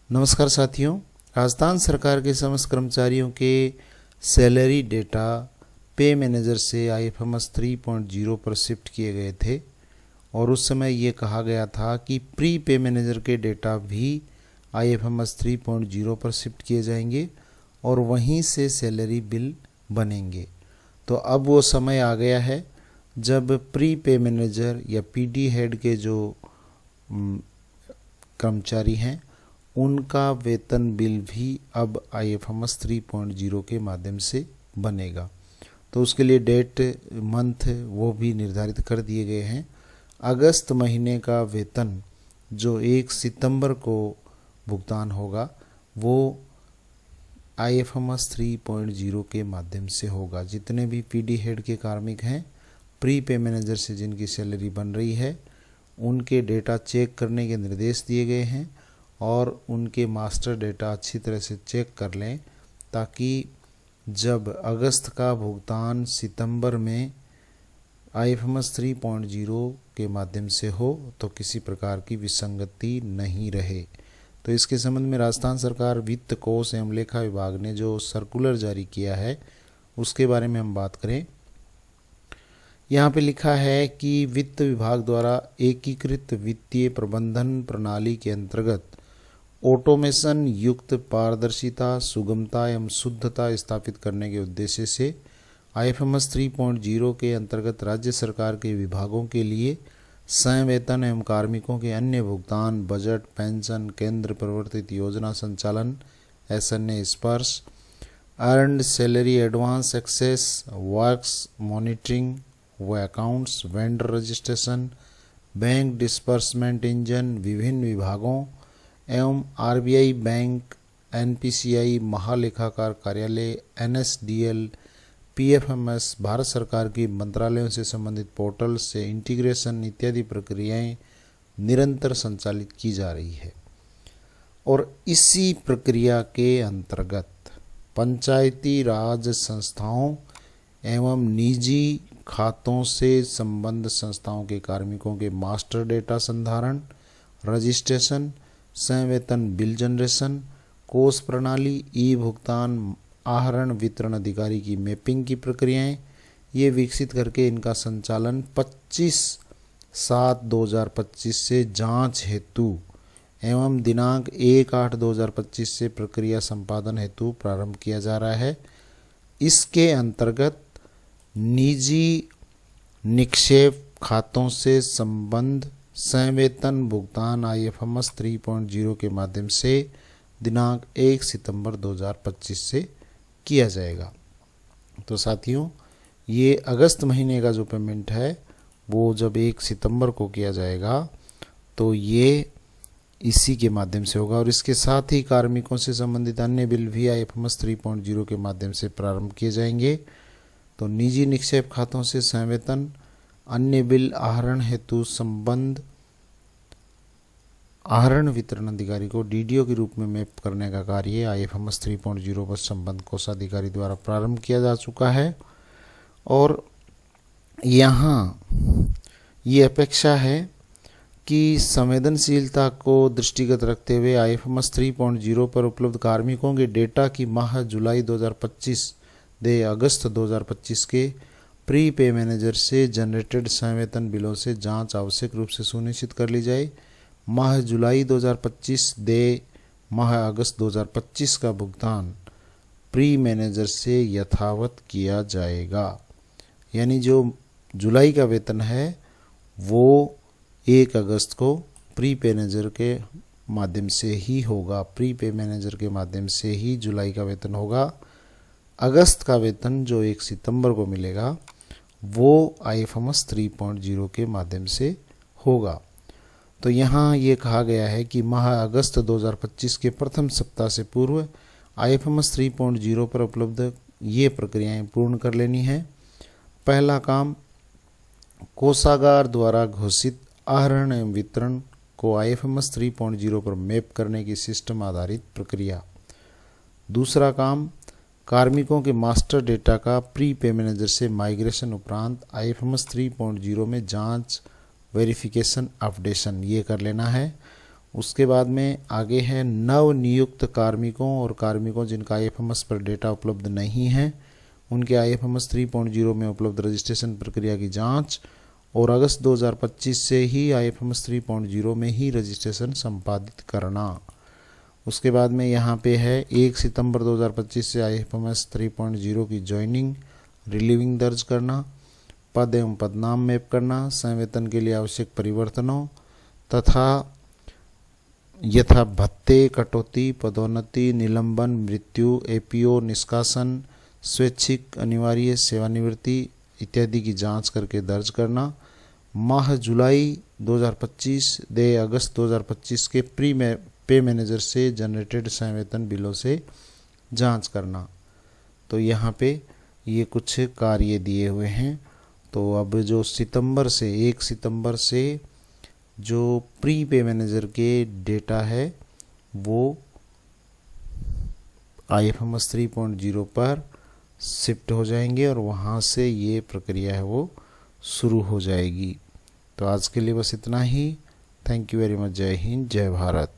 नमस्कार साथियों। राजस्थान सरकार के समस्त कर्मचारियों के सैलरी डेटा पे मैनेजर से IFMS 3.0 पर शिफ्ट किए गए थे और उस समय ये कहा गया था कि प्री पे मैनेजर के डेटा भी IFMS 3.0 पर शिफ्ट किए जाएंगे और वहीं से सैलरी बिल बनेंगे। तो अब वो समय आ गया है जब प्री पे मैनेजर या PD हेड के जो कर्मचारी हैं उनका वेतन बिल भी अब IFMS 3.0 के माध्यम से बनेगा। तो उसके लिए डेट मंथ वो भी निर्धारित कर दिए गए हैं। अगस्त महीने का वेतन जो 1 सितंबर को भुगतान होगा वो IFMS 3.0 के माध्यम से होगा। जितने भी PD हेड के कार्मिक हैं, प्री पे मैनेजर से जिनकी सैलरी बन रही है, उनके डेटा चेक करने के निर्देश दिए गए हैं और उनके मास्टर डेटा अच्छी तरह से चेक कर लें ताकि जब अगस्त का भुगतान सितंबर में IFMS 3.0 के माध्यम से हो तो किसी प्रकार की विसंगति नहीं रहे। तो इसके संबंध में राजस्थान सरकार वित्त कोष एवं लेखा विभाग ने जो सर्कुलर जारी किया है उसके बारे में हम बात करें। यहाँ पे लिखा है कि वित्त विभाग द्वारा एकीकृत वित्तीय प्रबंधन प्रणाली के अंतर्गत ऑटोमेशन युक्त पारदर्शिता, सुगमता एवं शुद्धता स्थापित करने के उद्देश्य से IFMS 3.0 के अंतर्गत राज्य सरकार के विभागों के लिए संवेतन एवं कार्मिकों के अन्य भुगतान, बजट, पेंशन, केंद्र प्रवर्तित योजना संचालन, SNA Sparsh, earned salary advance access, works monitoring व accounts, vendor registration, bank disbursement engine, विभिन्न विभागों एवं RBI बैंक, NPCI महालेखाकार कार्यालय, NSDL, PFMS, भारत सरकार की मंत्रालयों से संबंधित पोर्टल से इंटीग्रेशन इत्यादि प्रक्रियाएं निरंतर संचालित की जा रही है। और इसी प्रक्रिया के अंतर्गत पंचायती राज संस्थाओं एवं निजी खातों से संबद्ध संस्थाओं के कार्मिकों के मास्टर डेटा संधारण, रजिस्ट्रेशन, संवेतन बिल जनरेशन, कोष प्रणाली, ई भुगतान, आहरण वितरण अधिकारी की मैपिंग की प्रक्रियाएं ये विकसित करके इनका संचालन 25/7/2025 से जांच हेतु एवं दिनांक 1/8/2025 से प्रक्रिया संपादन हेतु प्रारंभ किया जा रहा है। इसके अंतर्गत निजी निक्षेप खातों से संबद्ध संवेतन भुगतान IFMS 3.0 के माध्यम से दिनांक 1 सितंबर 2025 से किया जाएगा। तो साथियों, ये अगस्त महीने का जो पेमेंट है वो जब 1 सितंबर को किया जाएगा तो ये इसी के माध्यम से होगा और इसके साथ ही कार्मिकों से संबंधित अन्य बिल भी IFMS 3.0 के माध्यम से प्रारंभ किए जाएंगे। तो निजी निक्षेप खातों से संवेतन, अन्य बिल आहरण हेतु संबंध आहरण वितरण अधिकारी को DDO के रूप में मैप करने का कार्य IFMS 3.0 पर संबंध कोषाधिकारी द्वारा प्रारंभ किया जा चुका है। और यहाँ ये अपेक्षा है कि संवेदनशीलता को दृष्टिगत रखते हुए IFMS 3.0 पर उपलब्ध कार्मिकों के डेटा की माह जुलाई 2025 से अगस्त 2025 के प्री पे मैनेजर से जनरेटेड संवेतन बिलों से जांच आवश्यक रूप से सुनिश्चित कर ली जाए। माह जुलाई 2025 दे माह अगस्त 2025 का भुगतान प्री मैनेजर से यथावत किया जाएगा। यानी जो जुलाई का वेतन है वो 1 अगस्त को प्री पे मैनेजर के माध्यम से ही होगा। प्री पे मैनेजर के माध्यम से ही जुलाई का वेतन होगा। अगस्त का वेतन जो 1 सितंबर को मिलेगा वो IFMS 3.0 के माध्यम से होगा। तो यहाँ ये कहा गया है कि माह अगस्त 2025 के प्रथम सप्ताह से पूर्व IFMS 3.0 पर उपलब्ध ये प्रक्रियाएं पूर्ण कर लेनी है। पहला काम, कोषागार द्वारा घोषित आहरण एवं वितरण को IFMS 3.0 पर मैप करने की सिस्टम आधारित प्रक्रिया। दूसरा काम, कार्मिकों के मास्टर डेटा का प्री पे मैनेजर से माइग्रेशन उपरांत IFMS 3.0 में जांच, वेरिफिकेशन, अपडेशन ये कर लेना है। उसके बाद में आगे है नव नियुक्त कार्मिकों और कार्मिकों जिनका IFMS पर डेटा उपलब्ध नहीं है, उनके IFMS 3.0 में उपलब्ध रजिस्ट्रेशन प्रक्रिया की जांच और अगस्त 2025 से ही IFMS 3.0 में ही रजिस्ट्रेशन संपादित करना। उसके बाद में यहाँ पे है 1 सितंबर 2025 से IFMS 3.0 की ज्वाइनिंग रिलीविंग दर्ज करना, पद एवं पदनाम मैप करना, संवेतन के लिए आवश्यक परिवर्तनों तथा यथा भत्ते, कटौती, पदोन्नति, निलंबन, मृत्यु, APO, निष्कासन, स्वैच्छिक अनिवार्य सेवानिवृत्ति इत्यादि की जांच करके दर्ज करना। माह जुलाई 2025 दे अगस्त 2025 के प्री पे मैनेजर से जनरेटेड संवेतन बिलों से जांच करना। तो यहाँ पे ये कुछ कार्य दिए हुए हैं। तो अब जो 1 सितंबर से जो प्री पे मैनेजर के डेटा है वो IFMS 3.0 पर शिफ्ट हो जाएंगे और वहाँ से ये प्रक्रिया है वो शुरू हो जाएगी। तो आज के लिए बस इतना ही। Thank you very much. जय हिंद, जय भारत।